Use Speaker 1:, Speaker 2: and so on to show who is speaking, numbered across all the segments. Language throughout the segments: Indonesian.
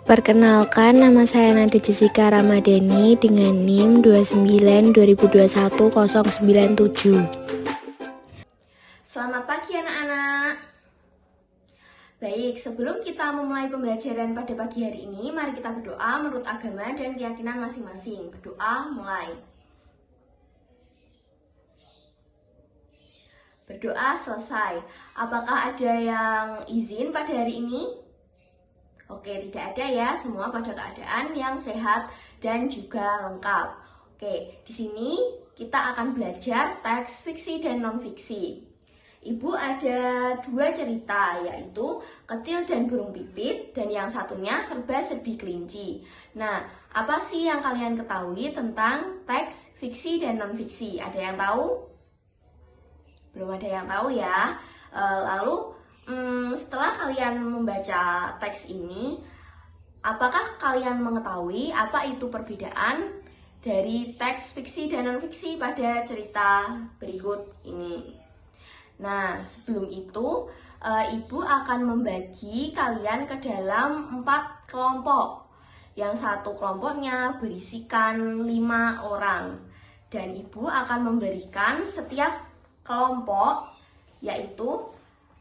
Speaker 1: Perkenalkan, nama saya Nada Jessica Ramadhani dengan NIM 292021-097.
Speaker 2: Selamat pagi anak-anak. Baik, sebelum kita memulai pembelajaran pada pagi hari ini, mari kita berdoa menurut agama dan keyakinan masing-masing. Berdoa mulai. Berdoa selesai. Apakah ada yang izin pada hari ini? Oke, tidak ada ya. Semua pada keadaan yang sehat dan juga lengkap. Oke, di sini kita akan belajar teks fiksi dan non-fiksi. Ibu ada dua cerita, yaitu Kecil dan Burung Pipit dan yang satunya Serba-serbi Kelinci. Nah, apa sih yang kalian ketahui tentang teks fiksi dan non-fiksi? Ada yang tahu? Belum ada yang tahu ya. Lalu setelah kalian membaca teks ini, apakah kalian mengetahui apa itu perbedaan dari teks fiksi dan non-fiksi pada cerita berikut ini? Nah, sebelum itu, Ibu akan membagi kalian ke dalam 4 kelompok. Yang satu kelompoknya berisikan 5 orang. Dan Ibu akan memberikan setiap kelompok, yaitu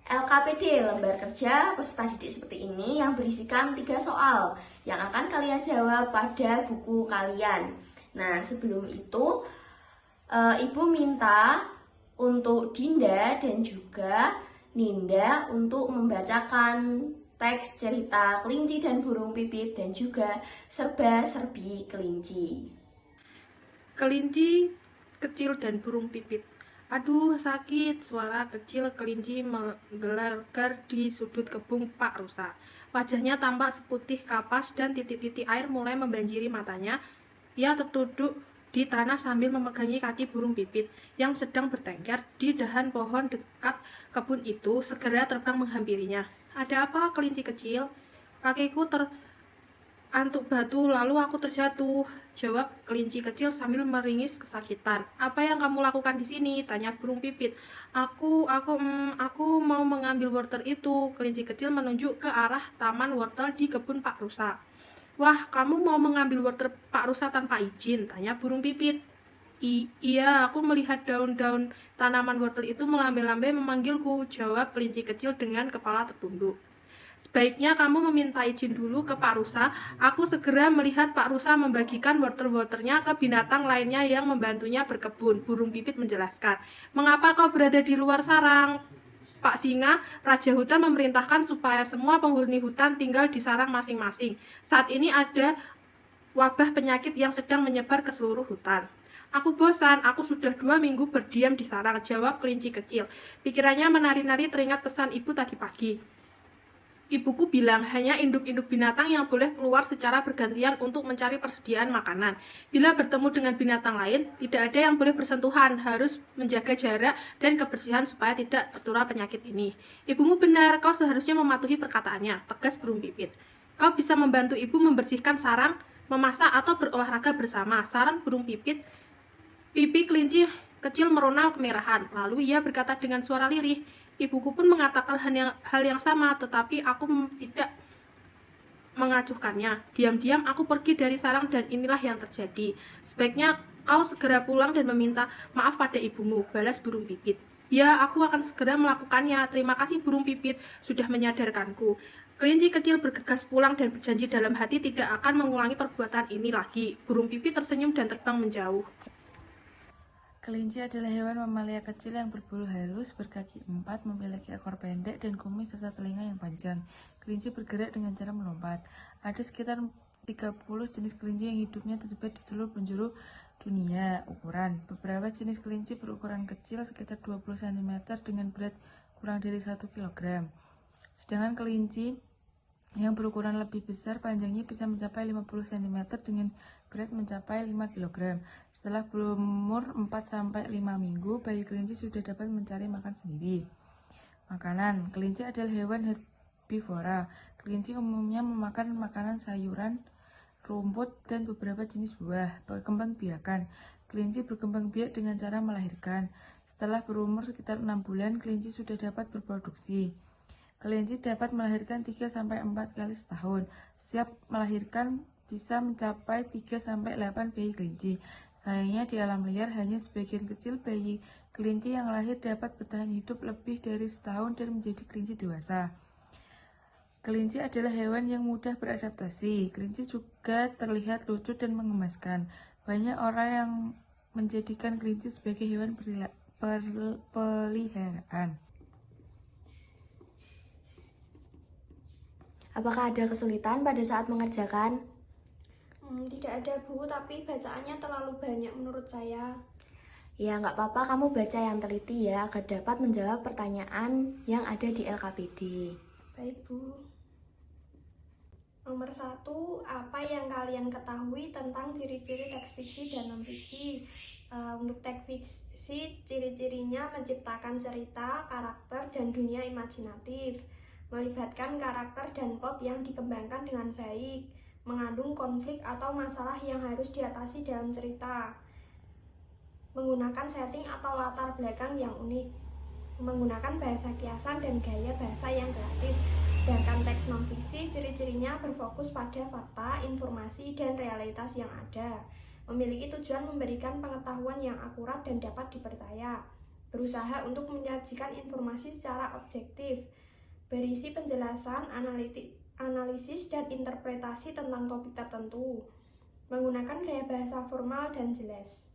Speaker 2: LKPD, lembar kerja peserta didik seperti ini, yang berisikan 3 soal yang akan kalian jawab pada buku kalian. Nah, sebelum itu, Ibu minta untuk Dinda dan juga Ninda untuk membacakan teks cerita Kelinci dan Burung Pipit dan juga Serba-serbi Kelinci.
Speaker 3: Kelinci kecil dan burung pipit. Aduh, sakit. Suara kecil kelinci menggelegar di sudut kebun Pak Rusa. Wajahnya tampak seputih kapas dan titik-titik air mulai membanjiri matanya. Ia terduduk di tanah sambil memegangi kaki burung pipit yang sedang bertengkar di dahan pohon dekat kebun itu. Segera terbang menghampirinya. Ada apa, kelinci kecil? Kakiku antuk batu, lalu aku terjatuh, jawab kelinci kecil sambil meringis kesakitan. Apa yang kamu lakukan di sini? Tanya burung pipit. Aku mau mengambil wortel itu. Kelinci kecil menunjuk ke arah taman wortel di kebun Pak Rusa. Wah, kamu mau mengambil wortel Pak Rusa tanpa izin? Tanya burung pipit. Iya, aku melihat daun-daun tanaman wortel itu melambai-lambai memanggilku, jawab kelinci kecil dengan kepala tertunduk. Sebaiknya kamu meminta izin dulu ke Pak Rusa. Aku segera melihat Pak Rusa membagikan wortel-wortelnya ke binatang lainnya yang membantunya berkebun. Burung pipit menjelaskan. Mengapa kau berada di luar sarang? Pak Singa, Raja Hutan memerintahkan supaya semua penghuni hutan tinggal di sarang masing-masing. Saat ini ada wabah penyakit yang sedang menyebar ke seluruh hutan. Aku bosan, aku sudah 2 minggu berdiam di sarang, jawab kelinci kecil. Pikirannya menari-nari teringat pesan ibu tadi pagi. Ibuku bilang hanya induk-induk binatang yang boleh keluar secara bergantian untuk mencari persediaan makanan. Bila bertemu dengan binatang lain, tidak ada yang boleh bersentuhan, harus menjaga jarak dan kebersihan supaya tidak tertular penyakit ini. Ibumu benar, kau seharusnya mematuhi perkataannya, tegas burung pipit. Kau bisa membantu ibu membersihkan sarang, memasak atau berolahraga bersama, saran burung pipit. Pipi kelinci kecil merona kemerahan, lalu ia berkata dengan suara lirih, ibuku pun mengatakan hal yang sama, tetapi aku tidak mengacuhkannya. Diam-diam aku pergi dari sarang dan inilah yang terjadi. Sebaiknya kau segera pulang dan meminta maaf pada ibumu, balas burung pipit. Ya, aku akan segera melakukannya. Terima kasih burung pipit sudah menyadarkanku. Kelinci kecil bergegas pulang dan berjanji dalam hati tidak akan mengulangi perbuatan ini lagi. Burung pipit tersenyum dan terbang menjauh.
Speaker 4: Kelinci adalah hewan mamalia kecil yang berbulu halus, berkaki 4, memiliki ekor pendek dan kumis serta telinga yang panjang. Kelinci bergerak dengan cara melompat. Ada sekitar 30 jenis kelinci yang hidupnya tersebar di seluruh penjuru dunia. Ukuran beberapa jenis kelinci berukuran kecil sekitar 20 cm dengan berat kurang dari 1 kg. Sedangkan kelinci yang berukuran lebih besar panjangnya bisa mencapai 50 cm dengan berat mencapai 5 kg. Setelah berumur 4-5 minggu, bayi kelinci sudah dapat mencari makan sendiri. Makanan. Kelinci adalah hewan herbivora. Kelinci umumnya memakan makanan sayuran, rumput, dan beberapa jenis buah. Berkembang biakan. Kelinci berkembang biak dengan cara melahirkan. Setelah berumur sekitar 6 bulan, kelinci sudah dapat berproduksi. Kelinci dapat melahirkan 3-4 kali setahun. Setiap melahirkan bisa mencapai 3-8 bayi kelinci. Sayangnya di alam liar hanya sebagian kecil bayi kelinci yang lahir dapat bertahan hidup lebih dari setahun dan menjadi kelinci dewasa. Kelinci adalah hewan yang mudah beradaptasi. Kelinci juga terlihat lucu dan mengemaskan. Banyak orang yang menjadikan kelinci sebagai hewan peliharaan.
Speaker 2: Apakah ada kesulitan pada saat mengerjakan?
Speaker 5: Tidak ada Bu, tapi bacaannya terlalu banyak menurut saya.
Speaker 2: Ya, nggak apa-apa, kamu baca yang teliti ya, agar dapat menjawab pertanyaan yang ada di LKPD.
Speaker 5: Baik Bu. Nomor 1, apa yang kalian ketahui tentang ciri-ciri teks fiksi dan non-fiksi? Untuk teks fiksi, ciri-cirinya menciptakan cerita, karakter, dan dunia imajinatif, melibatkan karakter dan plot yang dikembangkan dengan baik, mengandung konflik atau masalah yang harus diatasi dalam cerita, menggunakan setting atau latar belakang yang unik, menggunakan bahasa kiasan dan gaya bahasa yang kreatif. Sedangkan teks non-fiksi, ciri-cirinya berfokus pada fakta, informasi, dan realitas yang ada, memiliki tujuan memberikan pengetahuan yang akurat dan dapat dipercaya, berusaha untuk menyajikan informasi secara objektif, berisi penjelasan, analisis, dan interpretasi tentang topik tertentu, menggunakan gaya bahasa formal dan jelas.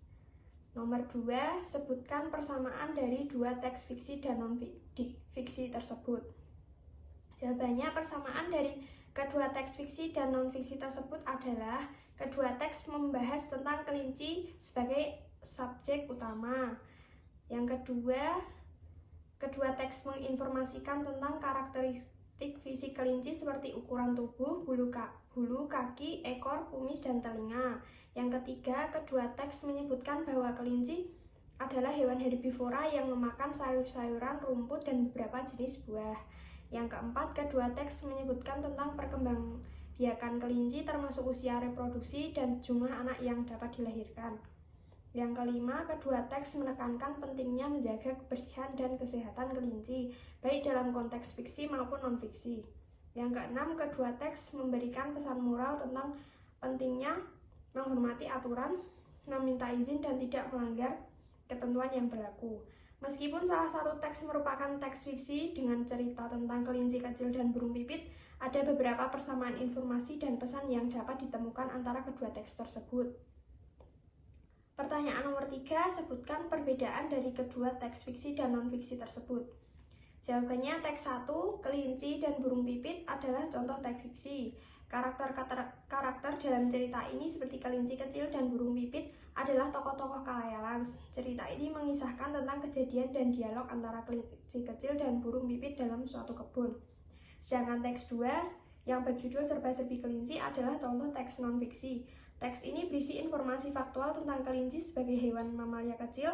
Speaker 5: Nomor 2, sebutkan persamaan dari dua teks fiksi dan non-fiksi tersebut. Jawabannya, persamaan dari kedua teks fiksi dan non-fiksi tersebut adalah kedua teks membahas tentang kelinci sebagai subjek utama. Yang kedua, kedua teks menginformasikan tentang karakteristik fisik kelinci seperti ukuran tubuh, bulu, kaki, ekor, kumis, dan telinga. Yang ketiga, kedua teks menyebutkan bahwa kelinci adalah hewan herbivora yang memakan sayur-sayuran, rumput, dan beberapa jenis buah. Yang keempat, kedua teks menyebutkan tentang perkembangbiakan kelinci termasuk usia reproduksi dan jumlah anak yang dapat dilahirkan. Yang kelima, kedua teks menekankan pentingnya menjaga kebersihan dan kesehatan kelinci, baik dalam konteks fiksi maupun non-fiksi. Yang keenam, kedua teks memberikan pesan moral tentang pentingnya menghormati aturan, meminta izin, dan tidak melanggar ketentuan yang berlaku. Meskipun salah satu teks merupakan teks fiksi dengan cerita tentang kelinci kecil dan burung pipit, ada beberapa persamaan informasi dan pesan yang dapat ditemukan antara kedua teks tersebut. Pertanyaan nomor 3, sebutkan perbedaan dari kedua teks fiksi dan non-fiksi tersebut. Jawabannya, teks 1, kelinci dan burung pipit adalah contoh teks fiksi. Karakter dalam cerita ini seperti kelinci kecil dan burung pipit adalah tokoh-tokoh khayal. Cerita ini mengisahkan tentang kejadian dan dialog antara kelinci kecil dan burung pipit dalam suatu kebun. Sedangkan teks 2 yang berjudul Serba-serbi Kelinci adalah contoh teks non-fiksi. Teks ini berisi informasi faktual tentang kelinci sebagai hewan mamalia kecil,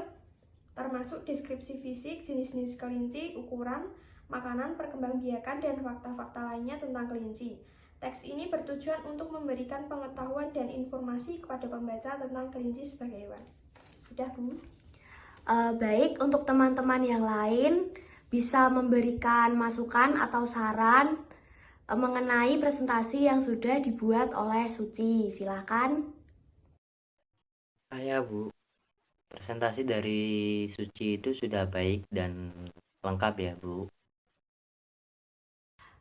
Speaker 5: termasuk deskripsi fisik, jenis-jenis kelinci, ukuran, makanan, perkembangbiakan, dan fakta-fakta lainnya tentang kelinci. Teks ini bertujuan untuk memberikan pengetahuan dan informasi kepada pembaca tentang kelinci sebagai hewan. Sudah, Bu?
Speaker 2: Baik, untuk teman-teman yang lain bisa memberikan masukan atau saran mengenai presentasi yang sudah dibuat oleh Suci. Silakan.
Speaker 6: Saya Bu, presentasi dari Suci itu sudah baik dan lengkap ya Bu.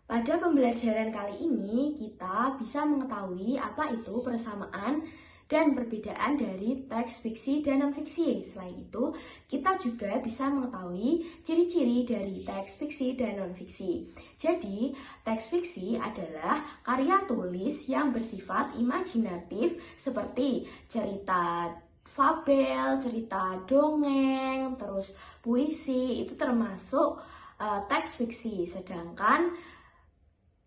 Speaker 2: Pada pembelajaran kali ini, kita bisa mengetahui apa itu persamaan dan perbedaan dari teks fiksi dan non-fiksi. Selain itu, kita juga bisa mengetahui ciri-ciri dari teks fiksi dan non-fiksi. Jadi, teks fiksi adalah karya tulis yang bersifat imajinatif seperti cerita fabel, cerita dongeng, terus puisi, itu termasuk teks fiksi. Sedangkan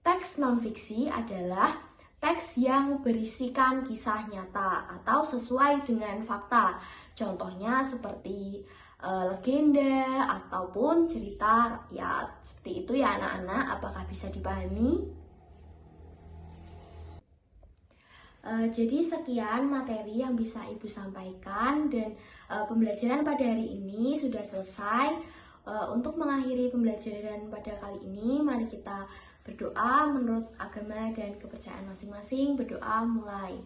Speaker 2: teks non-fiksi adalah teks yang berisikan kisah nyata atau sesuai dengan fakta. Contohnya seperti legenda ataupun cerita rakyat. Seperti itu ya anak-anak, apakah bisa dipahami? Jadi sekian materi yang bisa Ibu sampaikan dan pembelajaran pada hari ini sudah selesai. Untuk mengakhiri pembelajaran pada kali ini, mari kita berdoa menurut agama dan kepercayaan masing-masing. Berdoa mulai.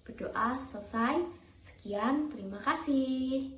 Speaker 2: Berdoa selesai. Sekian, terima kasih.